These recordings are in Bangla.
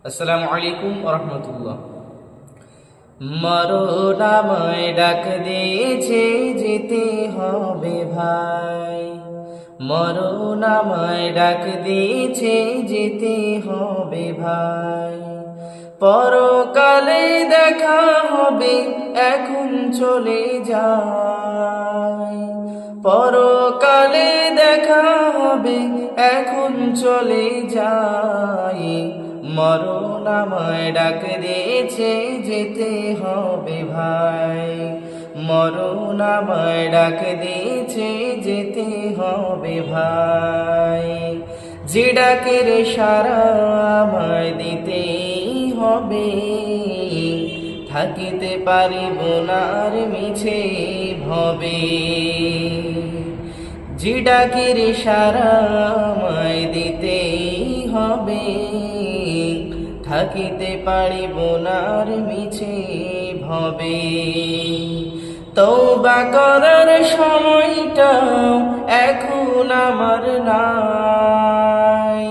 আসসালামু আলাইকুম ওয়া রাহমাতুল্লাহ। মরণ আমায় ডাক দিয়েছে, যেতে হবে ভাই। মরণ আমায় ডাক দিয়েছে, যেতে হবে ভাই। পরকালে দেখা হবে, এখন চলে যাই। পরকালে দেখা হবে, এখন চলে যাই। মরণ আমায় ডাক দিয়েছে, যেতে হবে ভাই। মরণ আমায় ডাক দিয়েছে, যেতে হবে ভাই। যে ডাকের সারা আমায় দিতেই হবে, থাকিতে পারিব না আর মিছে ভবে। যে ডাকের সারা আমায় দিতেই হবে, থাকিতে পারিব না আর মিছে ভবে। তওবা করার সময়টা এখন আমার নাই।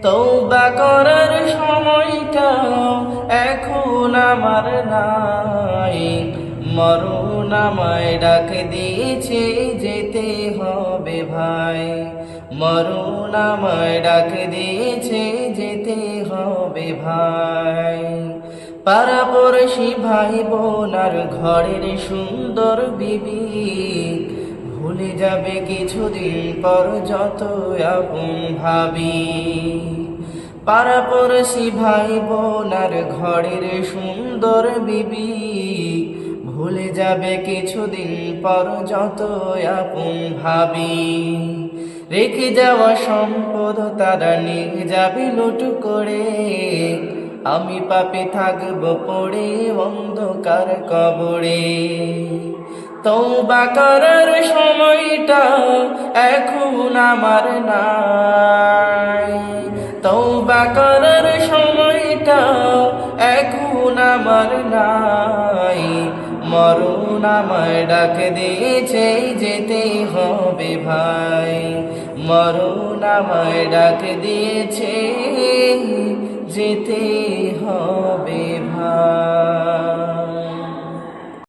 তওবা করার সময়টা এখন আমার নাই। মরণ আমায় ডাক দিয়েছে, যেতে হবে ভাই। মরণ আমায় ডাক দিয়েছে, যেতে হবে ভাই। পাড়াপড়শি ভাই বোন আর ঘরের সুন্দর বিবি ভুলে যাবে কিছুদিন পর যত আপন ভাবি। পাড়াপড়শি ভাই বোন আর ঘরের সুন্দর বিবি ভুলে যাবে কিছুদিন পর যত আপন ভাবি। রেখে যাওয়া সম্পদ তারা নিয়ে যাবে লুট করে, আমি পাপে থাকবো পড়ে অন্ধকার কবরে। তওবা করার সময়টা এখন আমার নাই। তওবা করার সময়টা এখন আমার নাই। মরণ আমায় ডাক দিয়েছে, যেতে হবে ভাই। মরণ আমায় ডাক দিয়েছে, যেতে হবে ভাই।